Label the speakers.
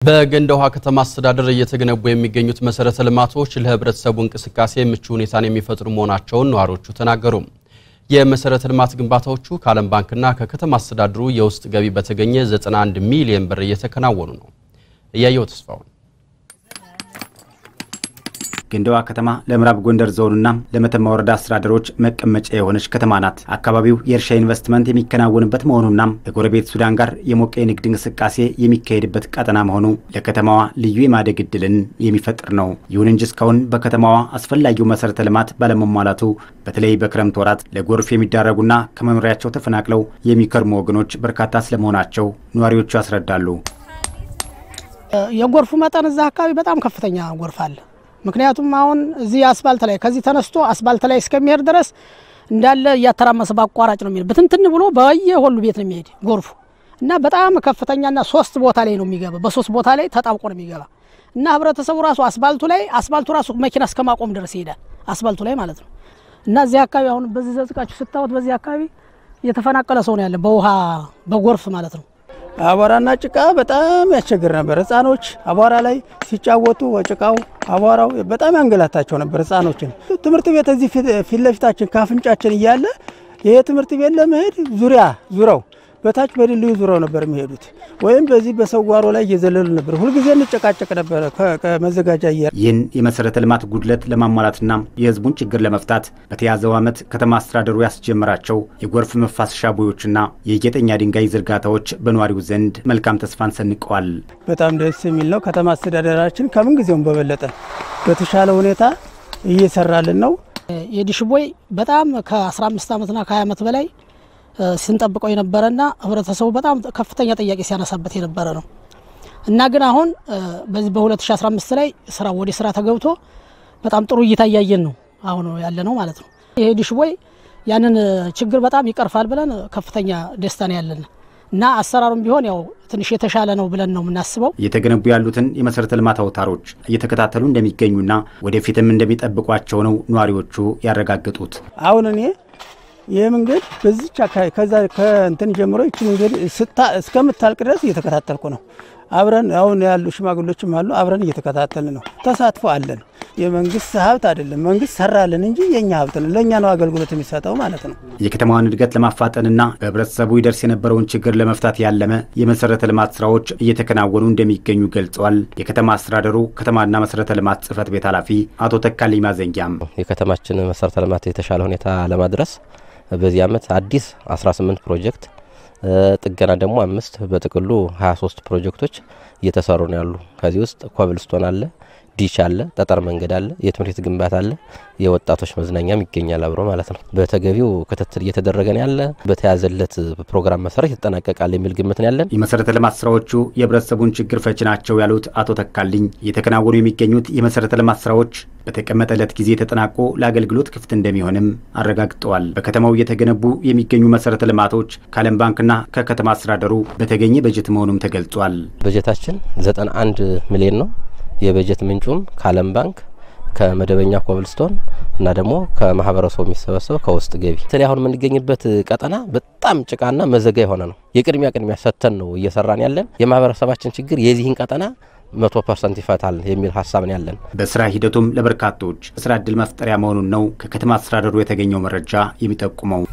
Speaker 1: በገንደ ውሃ ከተማ አስተዳደር እየተገነቡ የሚገኙት መሰረተ ልማቶች ለህብረተሰቡ እንቅስቃሴ ምቹ ሁኔታን የሚፈጥሩ መሆናቸውን ነዋሪዎቹ ተናገሩ። የመሰረተ ልማት ግንባታዎቹ ከዓለም ባንክና ከከተማ አስተዳደሩ የውስጥ ገቢ በተገኘ 91 ሚሊዮን ብር እየተከናወኑ ነው። እያየው ተስፋው
Speaker 2: ገንደ ውሃ ከተማ ለምዕራብ ጎንደር ዞንና ለመተማ ወረዳ አስተዳደሮች መቀመጫ የሆነች ከተማ ናት። አካባቢው የእርሻ ኢንቨስትመንት የሚከናወንበት መሆኑና ከጎረቤት ሱዳን ጋር የሞቀ የንግድ እንቅስቃሴ የሚካሄድበት ቀጠና መሆኑ ለከተማዋ ልዩ የማደግ ዕድልን የሚፈጥር ነው። ይሁን እንጂ እስካሁን በከተማዋ አስፈላጊው መሰረተ ልማት ባለመሟላቱ በተለይ በክረምት ወራት ለጎርፍ የሚዳረጉና ከመኖሪያቸው ተፈናቅለው የሚከርሙ ወገኖች በርካታ ስለመሆናቸው ነዋሪዎቹ ያስረዳሉ።
Speaker 3: የጎርፉ መጠን እዛ አካባቢ በጣም ከፍተኛ ጎርፍ አለ። ምክንያቱም አሁን እዚህ አስፋልት ላይ ከዚህ ተነስቶ አስፋልት ላይ እስከሚሄድ ድረስ እንዳለ ያተራመሰ ባቋራጭ ነው የሚሄድ በትንትን ብሎ በየሁሉ ቤት ነው የሚሄድ ጎርፉ እና በጣም ከፍተኛና 3 ቦታ ላይ ነው የሚገባ በ3 ቦታ ላይ ተጣብቆ ነው የሚገባ እና ህብረተሰቡ ራሱ አስፋልቱ ራሱ መኪና እስከማቆም ድረስ ይሄዳል አስፋልቱ ላይ ማለት ነው እና እዚህ አካባቢ አሁን በዚህ ዘዝቃችሁ ስታወት በዚህ አካባቢ የተፈናቀለ ሰው ነው ያለ በውሃ በጎርፍ ማለት ነው።
Speaker 4: አቧራና ጭቃ በጣም ያስቸግር ነበር። ህፃኖች አቧራ ላይ ሲጫወቱ ጭቃው አቧራው በጣም ያንገላታቸው ነበር ህፃኖችን። ትምህርት ቤት እዚህ ፊት ለፊታችን ካፍንጫችን እያለ ይሄ ትምህርት ቤት ለመሄድ ዙራው በታች በድልድዩ ዙራው ነበር የሚሄዱት ወይም በዚህ በሰዋሮ ላይ እየዘለሉ ነበር። ሁሉ ጊዜ እንጨቃጨቅ ነበር ከመዘጋጃ
Speaker 2: ይህን የመሰረተ ልማት ጉድለት ለማሟላትና የህዝቡን ችግር ለመፍታት በተያዘው ዓመት ከተማ አስተዳደሩ ያስጀመራቸው የጎርፍ መፋሰሻ ቦዮችና የጌጠኛ ድንጋይ ዝርጋታዎች በነዋሪው ዘንድ መልካም ተስፋን ሰንቀዋል። በጣም
Speaker 4: ደስ የሚል ነው። ከተማ አስተዳደራችን ከምን ጊዜውም በበለጠ በተሻለ ሁኔታ እየሰራልን ነው።
Speaker 3: የዲሽ ቦይ በጣም ከ15 ዓመትና ከ20 ዓመት በላይ ስንጠብቀው የነበረና ህብረተሰቡ በጣም ከፍተኛ ጥያቄ ሲያነሳበት የነበረ ነው እና ግን አሁን በዚህ በ2015 ላይ ወደ ስራ ተገብቶ በጣም ጥሩ እየታያየን ነው አሁን ያለ ነው ማለት ነው። ይሄ ዲሽ ቦይ ያንን ችግር በጣም ይቀርፋል ብለን ከፍተኛ ደስታ ነው ያለን እና አሰራሩም ቢሆን ያው ትንሽ የተሻለ ነው ብለን ነው የምናስበው።
Speaker 2: እየተገነቡ ያሉትን የመሰረተ ልማት አውታሮች እየተከታተሉ እንደሚገኙና ወደፊትም እንደሚጠብቋቸው ነው ነዋሪዎቹ ያረጋግጡት።
Speaker 4: አሁን እኔ የመንገድ በዚች አካባቢ ከዛ ከእንትን ጀምሮ እቺ መንገድ እስከምታልቅ ድረስ እየተከታተልኩ ነው። አብረን አሁን ያሉ ሽማግሌዎችም አሉ አብረን እየተከታተልን ነው። ተሳትፎ አለን። የመንግስት ሀብት አይደለም መንግስት ሰራልን እንጂ የኛ ሀብት ነው። ለኛ ነው አገልግሎት የሚሰጠው ማለት ነው።
Speaker 2: የከተማዋን እድገት ለማፋጠንና በህብረተሰቡ ይደርስ የነበረውን ችግር ለመፍታት ያለመ የመሰረተ ልማት ስራዎች እየተከናወኑ እንደሚገኙ ገልጸዋል። የከተማ አስተዳደሩ ከተማና መሰረተ ልማት ጽህፈት ቤት ኃላፊ አቶ ተካልኝ ማዘንጊያም
Speaker 5: የከተማችን መሰረተ ልማት የተሻለ ሁኔታ ለማድረስ በዚህ ዓመት አዲስ 18 ፕሮጀክት ጥገና ደግሞ 5 በጥቅሉ 23 ፕሮጀክቶች እየተሰሩ ነው ያሉ። ከዚህ ውስጥ ኮብልስቶን አለ፣ ዲሽ አለ፣ ጠጠር መንገድ አለ፣ የትምህርት ግንባታ አለ፣ የወጣቶች መዝናኛም ይገኛል አብሮ ማለት ነው። በተገቢው ክትትል እየተደረገ ነው ያለ። በተያዘለት ፕሮግራም መሰረት ይተጠናቀቃል የሚል ግምት ነው ያለን።
Speaker 2: የመሰረተ ልማት ስራዎቹ የህብረተሰቡን ችግር ፈቺ ናቸው ያሉት አቶ ተካልኝ እየተከናወኑ የሚገኙት የመሰረተ ልማት ስራዎች በተቀመጠለት ጊዜ ተጠናቆ ለአገልግሎት ክፍት እንደሚሆንም አረጋግጠዋል። በከተማው እየተገነቡ የሚገኙ መሰረተ ልማቶች ከዓለም ባንክና ከከተማ አስተዳደሩ በተገኘ በጀት መሆኑም ተገልጿል።
Speaker 5: በጀታችን 91 ሚሊዮን ነው። የበጀት ምንጩም ከዓለም ባንክ ከመደበኛ ኮብልስቶን እና ደግሞ ከማህበረሰቡ የሚሰበሰብ ከውስጥ ገቢ ተለይ አሁን የምንገኝበት ቀጠና በጣም ጭቃና መዘጋ የሆነ ነው። የቅድሚያ ሰተን ነው እየሰራን ያለን። የማህበረሰባችን ችግር የዚህን ቀጠና 100% ይፈታል የሚል ሐሳብ ነው ያለን።
Speaker 2: በስራ ሂደቱም ለበርካቶች ስራ ዕድል መፍጠሪያ መሆኑን ነው ከከተማ አስተዳደሩ የተገኘው መረጃ የሚጠቁመው።